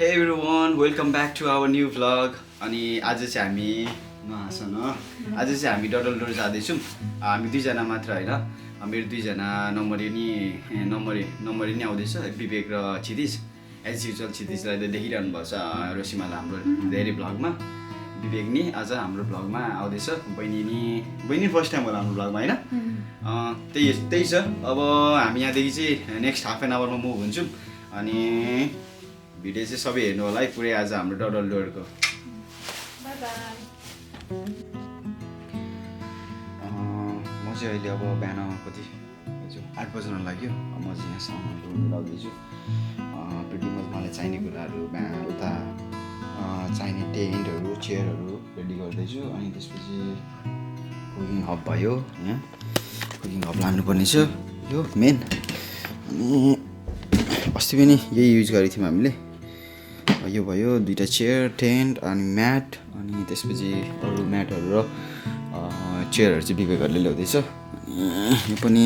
Hey everyone, welcome back to our new vlog. अनि आज चाहिँ हामी नहाँसन आज चाहिँ हामी डडलडोर जाँदैछौँ। हामी दुईजना मात्र होइन, मेरो दुईजना नम्बरी नि आउँदैछ, विवेक र क्षितिज। एज युजुअल क्षितिजलाई त देखिरहनु भएको छ रोसिमाला हाम्रो धेरै भ्लगमा। विवेक नि आज हाम्रो भ्लगमा आउँदैछ। बहिनी फर्स्ट टाइम होला हाम्रो भ्लगमा होइन। त्यही छ। अब हामी यहाँदेखि चाहिँ नेक्स्ट हाफ एन आवरमा मुभ हुन्छौँ। अनि भिडियो चाहिँ सबै हेर्नु होला है पुरै आज हाम्रो डडलडोरको। म चाहिँ अहिले अब बिहान कति 8 बज्न लाग्यो। म चाहिँ यहाँ सामानहरू मिलाउँदैछु। प्रिटी मच मलाई चाहिने कुराहरू उता चाहिने टेन्टहरू चेयरहरू रेडी गर्दैछु। अनि त्यसपछि कुकिङ हब भयो, यहाँ कुकिङ हब लानुपर्ने छ, यो मेन। अनि अस्ति पनि यही युज गरेको थियौँ हामीले। यो भयो दुईवटा चेयर, टेन्ट अनि म्याट। अनि त्यसपछि अरू म्याटहरू र चेयरहरू चाहिँ विवेकहरूले ल्याउँदैछ। यो पनि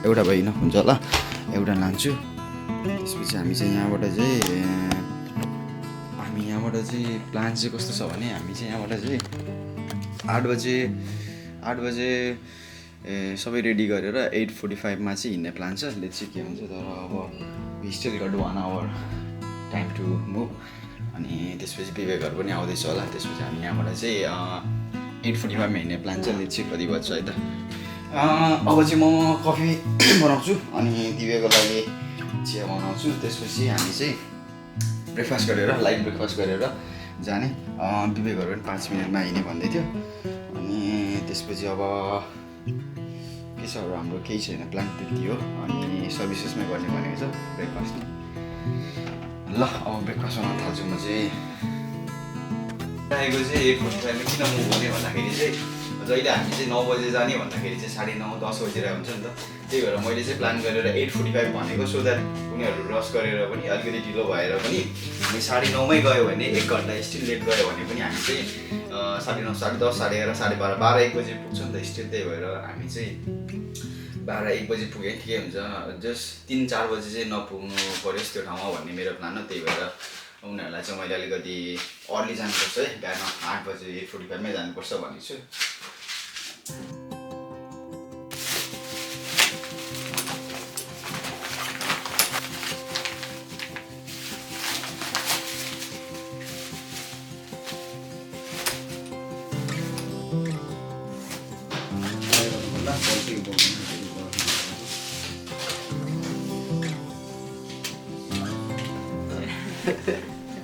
एउटा भएन हुन्छ होला, एउटा लान्छु। त्यसपछि हामी चाहिँ यहाँबाट चाहिँ प्लान चाहिँ कस्तो छ भने हामी चाहिँ यहाँबाट चाहिँ 8 बजे सबै रेडी गरेर 8:45मा चाहिँ हिँड्ने प्लान छ। लेट्स सी के हुन्छ। तर अब we still got 1 hour time to move. अनि त्यसपछि विवेकहरू पनि आउँदैछ होला। त्यसपछि हामी यहाँबाट चाहिँ 8:45मा हिँड्ने प्लान छ। लेट्स सी कति बज्छ है त। अब चाहिँ म कफी बनाउँछु अनि दिवेको लागि चिया बनाउँछु। त्यसपछि हामी चाहिँ ब्रेकफास्ट गरेर लाइट ब्रेकफास्ट गरेर जाने। विवेकहरू पनि 5 मिनटमा हिँड्ने भन्दै थियो। अनि त्यसपछि अब के छ हाम्रो केही छैन, प्लान त्यति हो। अनि सर्भिसेसमै गर्ने भनेको छ ब्रेकफास्ट। ल अब ब्रेकफास्ट बनाउन थाल्छु म चाहिँ। आएको चाहिँ 8:45मा किन मुभ गर्ने भन्दाखेरि चाहिँ जहिले हामी चाहिँ 9 बजे जाने भन्दाखेरि चाहिँ 9:30-10 बजेर हुन्छ नि त। त्यही भएर मैले चाहिँ प्लान गरेर 8:45 भनेको, सो द्याट उनीहरू रस गरेर पनि अलिकति ढिलो भएर पनि हामी 9:30मै गयो भने 1 घन्टा स्टिल लेट गयो भने पनि हामी चाहिँ 9:30, 10:30, 11:30, 12:30, 12-1 बजे पुग्छ नि त स्टिल। त्यही भएर हामी चाहिँ 12-1 बजे पुगे ठिकै हुन्छ। जस्ट 3-4 बजे चाहिँ नपुग्नु पऱ्यो त्यो ठाउँमा भन्ने मेरो प्लान हो। त्यही भएर उनीहरूलाई चाहिँ मैले अलिकति अर्ली जानुपर्छ है, बिहान 8 बजे 8:45मै जानुपर्छ भनेको छु।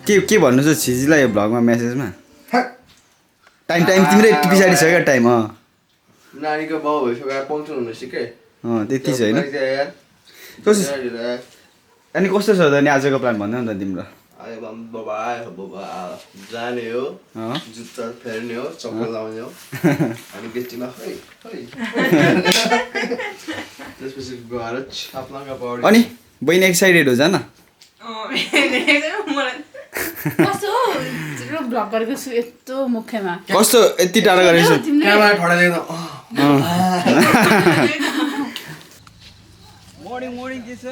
के भन्नु छ छिजीलाई यो भ्लगमा मेसेजमा? टाइम तिम्रै पछाडि छ क्या टाइम। नानीको बाउ भइसक्यो, पङ्क्चर हुनु सिके। त्यति छ होइन। अनि कस्तो छ त नि आजको प्लान भन्दा नि त तिम्रो? जाने हो, जुत्ता फेर्ने हो, चप्पल लाउने हो, अनि गेस्टीमा त्यसपछि गएर छाप्लाङ्गा पौडी। अनि बहिनी एक्साइटेड हो जान? कस्तो यति टाढा गरेको छ? मर्निङ के छ?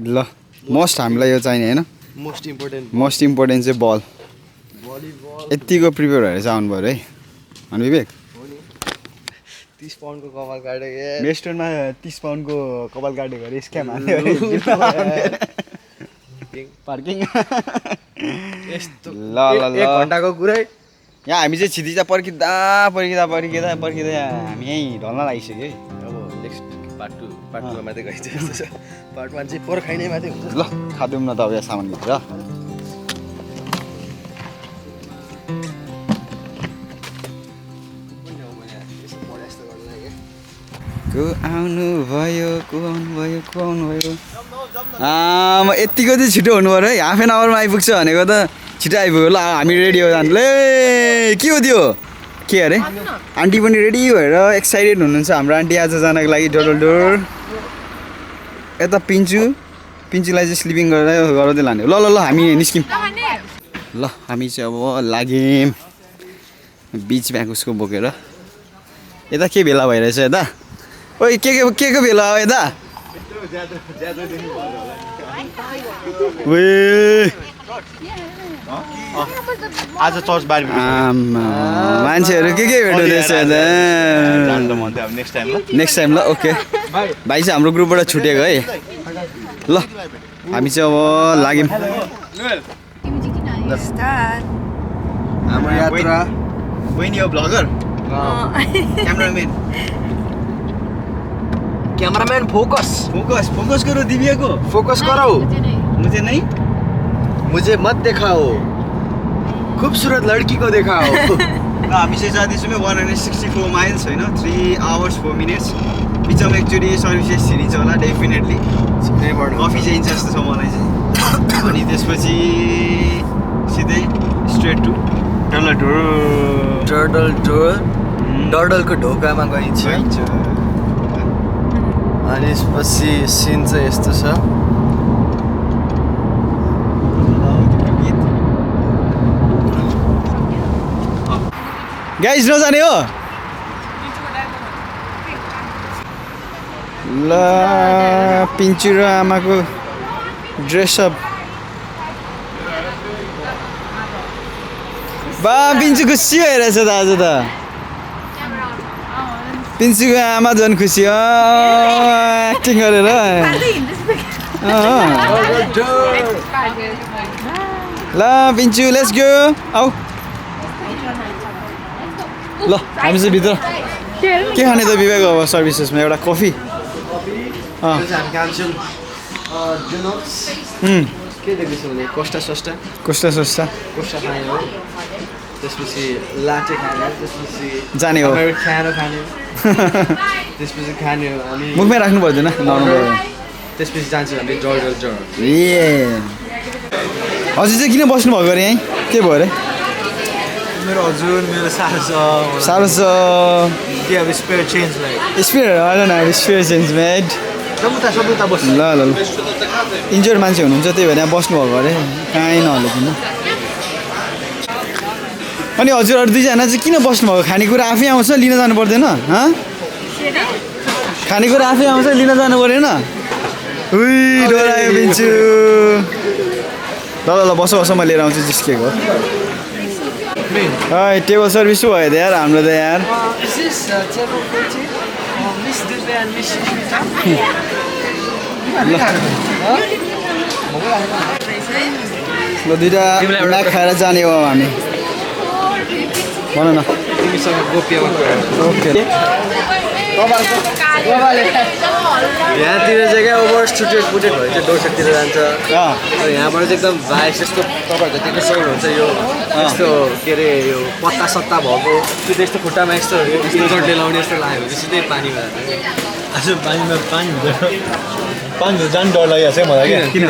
ल मोस्ट हामीलाई यो चाहिने होइन, मोस्ट इम्पोर्टेन्ट चाहिँ बल। यतिको प्रिपेयर भएर चाहिँ आउनु पऱ्यो है। अनि विवेक 30 पाउन्डको कपाल काटेको, वेस्टर्नमा 30 पाउन्डको कपाल काटेको अरे स्क्याम हाल्यो पार्किङ। ल 1 घन्टाको कुरै। यहाँ हामी चाहिँ छिटिजा पर्खिँदा हामी यहीँ ढल्न लागिसक्यो है। अब नेक्स्ट पार्ट 2 मात्रै गइन्छ जस्तो छ। पार्ट 1 चाहिँ पर्खाइने मात्रै हुन्छ। ल खादिउँ न त अब यहाँ सामानभित्र। को आउनु भयो। म यतिको चाहिँ छिटो हुनु पऱ्यो है। हाफ एन आवरमा आइपुग्छ भनेको त छिटो आइपुग्यो। ल हामी रेडी हो जानुले। के हो त्यो? के अरे आन्टी पनि रेडी भएर एक्साइटेड हुनुहुन्छ। हाम्रो आन्टी आज जानको लागि डडलडोर। यता पिन्चुलाई चाहिँ स्लिपिङ गराउँदै लाने। ल हामी निस्क्यौँ। ल हामी चाहिँ अब लाग्यौँ बिच ब्याग उसको बोकेर। यता के भेला भइरहेछ यता? ओइ के भेला हो यता? आज चर्च बारी मान्छेहरू के भेट्दो रहेछ नेक्स्ट टाइम ल नेक्स्ट टाइम ल ओके भाइ चाहिँ हाम्रो ग्रुपबाट छुटेको है ल हामी चाहिँ अब लाग्यौँ हाम्रो यात्रा बहिनी हो bagger cameraman focus focus focus करो दिव्या को फोकस करो मुझे नहीं मुझे मत दिखाओ खूबसूरत लड़की को दिखाओ हामी चाहिँ जाँदैछौँ 164 माइल्स होइन 3 hours 4 minutes बिचमा एकचोटि सर्भिसेस छिरिन्छ होला डेफिनेटली कफी चाहिन्छ जस्तो छ मलाई चाहिँ अनि त्यसपछि सिधै स्ट्रेट टु डडलको ढोकामा गइन्छ अनि त्यसपछि सिन चाहिँ यस्तो छ गाइस नजाने हो ल पिन्चु र आमाको ड्रेसअप बा पिन्चु खुसी भइरहेछ त आज त पिन्चुको आमा झन् खुसी एक्टिङ गरेर ल पिन्चु लेट्स गो आऊ ल हामी चाहिँ भित्र के खाने त विवेक अब सर्भिसेसमा एउटा कफी के देख्दैछ भने कोस्टा सस्टा कस्तो सस्ता खाने हो त्यसपछि लाटे खाने हो त्यसपछि जाने हो खाना खाने हो त्यसपछि खाने हो अनि मुखमै राख्नु पर्दैन नर्मल त्यसपछि जान्छौँ हामी जर्डल ए हजुर चाहिँ किन बस्नु भएको अरे यहीँ के भयो अरे मेरो हजुर मेरो साह्रो छ के अब स्पेयर चेन्ज लाइक स्पियर होइन स्पियर चेन्ज मेड सबै बस्नु ल ल ल इन्जोर्ड मान्छे हुनुहुन्छ त्यही भएर यहाँ बस्नु भएको अरे कहीँ नहलेकिन अनि हजुरहरू दुईजना चाहिँ किन बस्नु भएको खानेकुरा आफै आउँछ लिन जानु पर्दैन खानेकुरा आफै आउँछ लिन जानु परेन उही डोरायो पिन्छु ल ल ल बस बस म लिएर आउँछु जिस्केको है टेबल सर्भिस भयो त यार हाम्रो त यार ल दुइटा म्याक खाएर जाने हो हामी भन न तिमीसँग गोपियामा ओके यहाँतिर चाहिँ क्या ओभर सुटेड फुटेड भयो चाहिँ डोर्सेटतिर जान्छ अनि यहाँबाट चाहिँ एकदम भाइस यस्तो तपाईँहरूको त्यति साउन्ड हुन्छ यो यस्तो के अरे यो पत्ता सत्ता भएको त्यो त्यस्तो खुट्टामा यस्तो चोटले लाउने यस्तो लाग्यो भने सिधै पानीमा आज पानीमा पानी हुँदैन पानी हुँदा जानु डर लागिरहेको छ मलाई क्या किन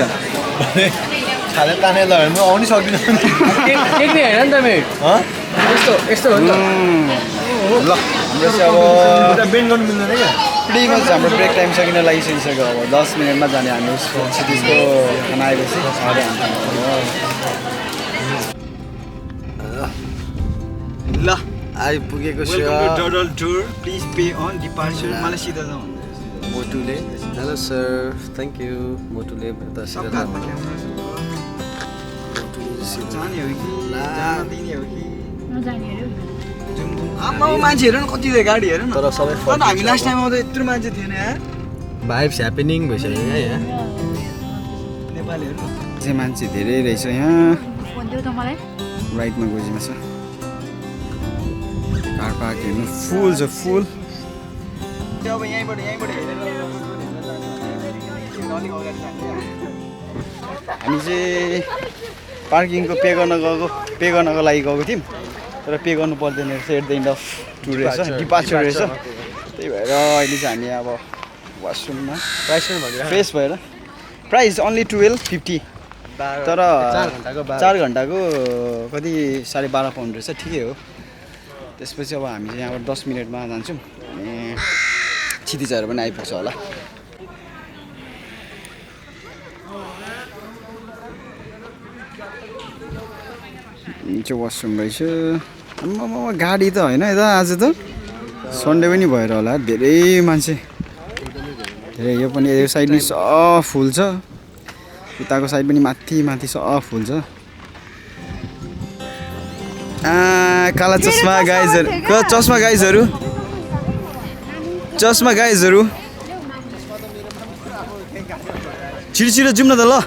खाना तानेर लगाएर म आउनै सक्दिनँ टेक्ने होइन नि त मेट यस्तो हो नि त ल हाम्रो चाहिँ अब बेन्ड गर्नु मिल्दैन क्या pretty much हाम्रो ब्रेक टाइम सकिन लागिसकिसक्यो अब 10 मिनटमा जाने हामी सिटिजको खाना आएपछि साढे ल आइपुगेको छ डडल tour please pay on departure मलाई सिधा जाउँ मोटुले हेलो सर थ्याङ्क यू मोटुले जाने हो कि दिने हो कि आमा मान्छे हेर न कति गाडी हेर न तर सबै हामी लास्ट टाइम आउँदा यत्रो मान्छे थिएन यार भाइब्स ह्यापनिङ भइसक्यो क्या यहाँ नेपालीहरू चाहिँ मान्छे धेरै रहेछ यहाँ राइटमा गोजीमा छ कार पार्क हेर्नु फुल छ फुल अब यहीँबाट हामी चाहिँ पार्किङको पे गर्नको लागि गएको थियौँ तर पे गर्नु पर्दैन रहेछ at the end of tour रहेछ डिपार्चर रहेछ त्यही भएर अहिले चाहिँ हामी अब वासरुममा फ्रेस भएर प्राइस ओन्ली 1250 तर 4 घन्टाको कति 12.5 पाउन्ड रहेछ ठिकै हो त्यसपछि अब हामी चाहिँ यहाँबाट 10 मिनटमा जान्छौँ अनि क्षितिजहरू पनि आइपुग्छ होला चाहिँ वासरुम रहेछ गाडी त होइन यता आज त सन्डे पनि भएर होला धेरै मान्छे धेरै यो पनि यो साइड नि सब फुल छ उताको साइड पनि माथि सब फुल छ काला चस्मा गाइजहरू छिटो जाउँ न त ल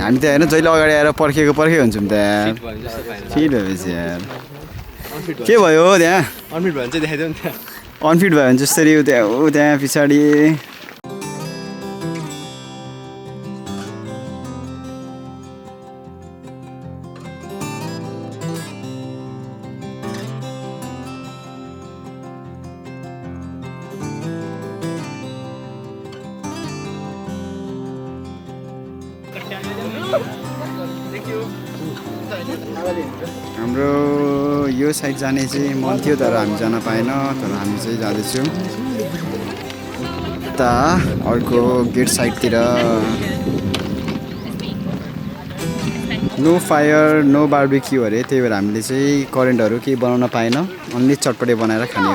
हामी त होइन जहिले अगाडि आएर पर्खेको हुन्छौँ त यार फिट भएपछि यार के भयो हो त्यहाँ अनफिट भयो भने चाहिँ देखाइदेऊ नि त्यहाँ अनफिट भयो भने जसरी त्यहाँ पछाडि हाम्रो यो साइड जाने चाहिँ मन थियो तर हामी जान पाएन तर हामी चाहिँ जाँदैछौँ यता अर्को गेट साइडतिर नो फायर नो बार्बिक्यू अरे त्यही भएर हामीले चाहिँ करेन्टहरू केही बनाउन पाएन अन्ली चटपटे बनाएर खाने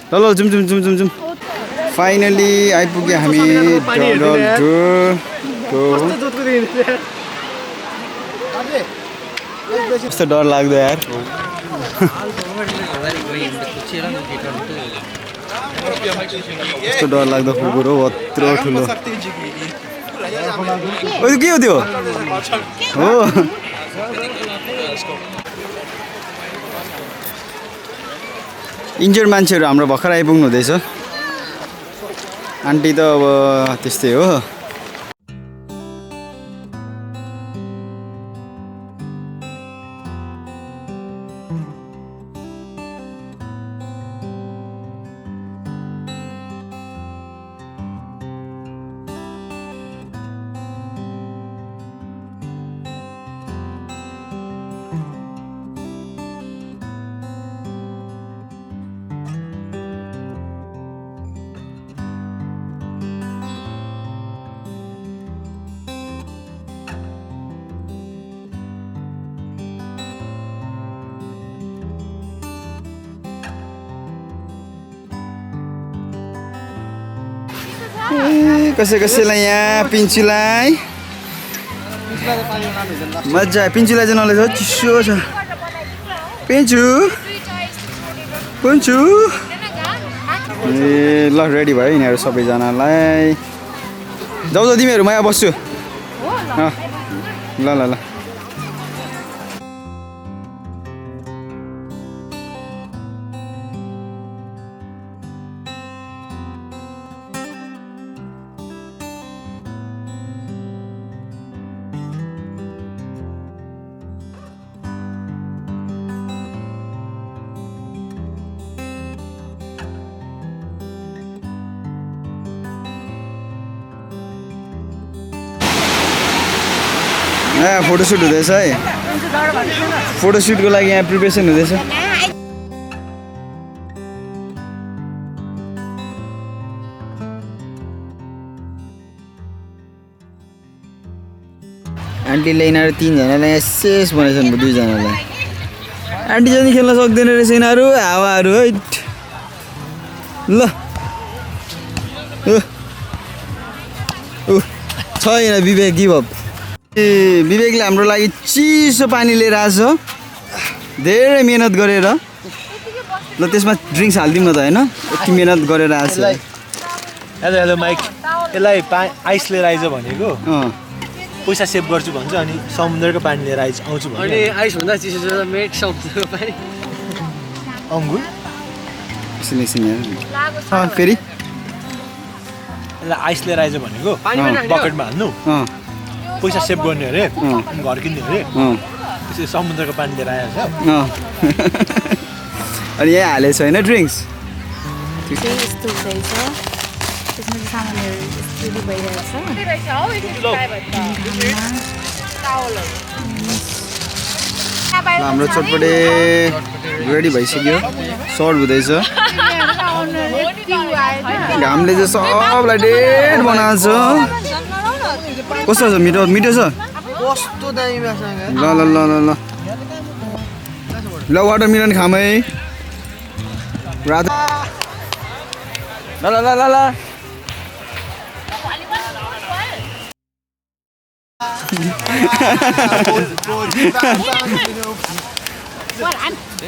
हो ल जुम फाइनली आइपुग्यो हामी कस्तो डर लाग्दो यार कस्तो डर लाग्दो कुकुर हो यत्रो ठुलो के हो त्यो हो इन्जर्ड मान्छेहरू हाम्रो भर्खर आइपुग्नु हुँदैछ आन्टी त अब त्यस्तै हो कसैलाई यहाँ पिन्चुलाई मजा पिन्चुलाई चाहिँ नलेज चिसो छ पिन्चु ए ल रेडी भयो यिनीहरू सबैजनालाई जाऊ त तिमीहरू म यहाँ बस्छु ल फोटोसुट हुँदैछ है फोटोसुटको लागि यहाँ प्रिपरेसन हुँदैछ आन्टीले यिनीहरू तीनजनालाई यहाँ शेष बनाइछन् दुईजनालाई आन्टी जति खेल्न सक्दैन रहेछ यिनीहरू हावाहरू है ल छ यहाँ विवेक गिभअप विवेकले हाम्रो लागि चिसो पानी लिएर आएछ धेरै मेहनत गरेर ल त्यसमा ड्रिङ्क्स हालिदिउँ न त होइन यति मेहनत गरेर आएछ हेलो माइक यसलाई आइस लिएर आइज भनेको पैसा सेभ गर्छु भन्छ अनि समुद्रको पानी लिएर आउँछु भने अनि आइस भन्दा चिसो छ मेट समुद्रको पानी अङ्गुर फेरि यसलाई आइस लिएर आइज भनेको बकेटमा हाल्नु पैसा सेभ गर्ने अरे घर किन्ने अरे त्यसरी समुद्रको पानी लिएर आएछ अनि यहाँ हालेछ होइन ड्रिङ्क्स हाम्रो चटपटे रेडी भइसक्यो सर्भ हुँदैछ घामले चाहिँ सबलाई डेढ बनाएको छ कस्तो छ मिठो मिठो छ कस्तो दामी मासँग ल ल ल ल ल ल वाटरमेलन खाम है रात ल ल ल ल ल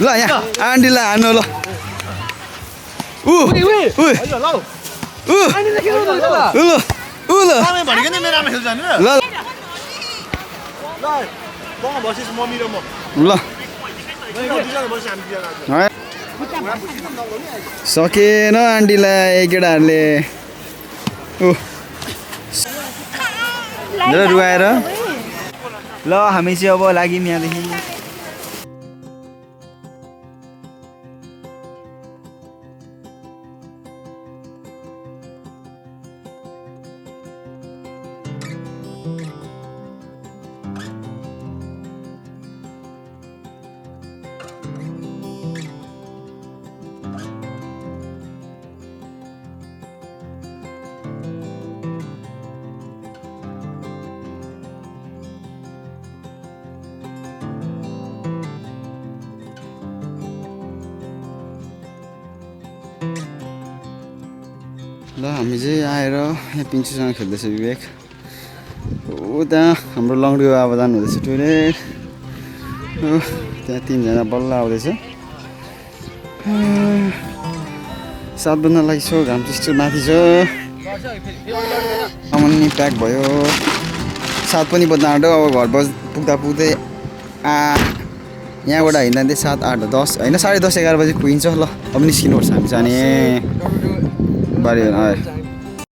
ल यहाँ आन्टीलाई हान्नु ल ऊ ऊ ऊ ल भनेको नि मेरो आमा खेल्छ नि ल ल सकेन आन्टीलाई केटाहरूले रुवाएर ल हामी चाहिँ अब लाग्यौँ यहाँदेखि ल हामी चाहिँ आएर यहाँ पिन्चुसँग खेल्दैछ विवेक उता हाम्रो लङ्डो अब जानु हुँदैछ टोइलेट त्यहाँ 3 जना बल्ल आउँदैछ 7 बज्न लागिसक्यो घाम त्यस्तो माथि छ सामान नि प्याक भयो 7 पनि बज्न आँट्यो अब घर पुग्दा पुग्दै यहाँबाट हिँड्दा 7, 8, 10 होइन 10:30, 11 बजी पुगिन्छ ल अब निस्किनुपर्छ हामी जाने बारी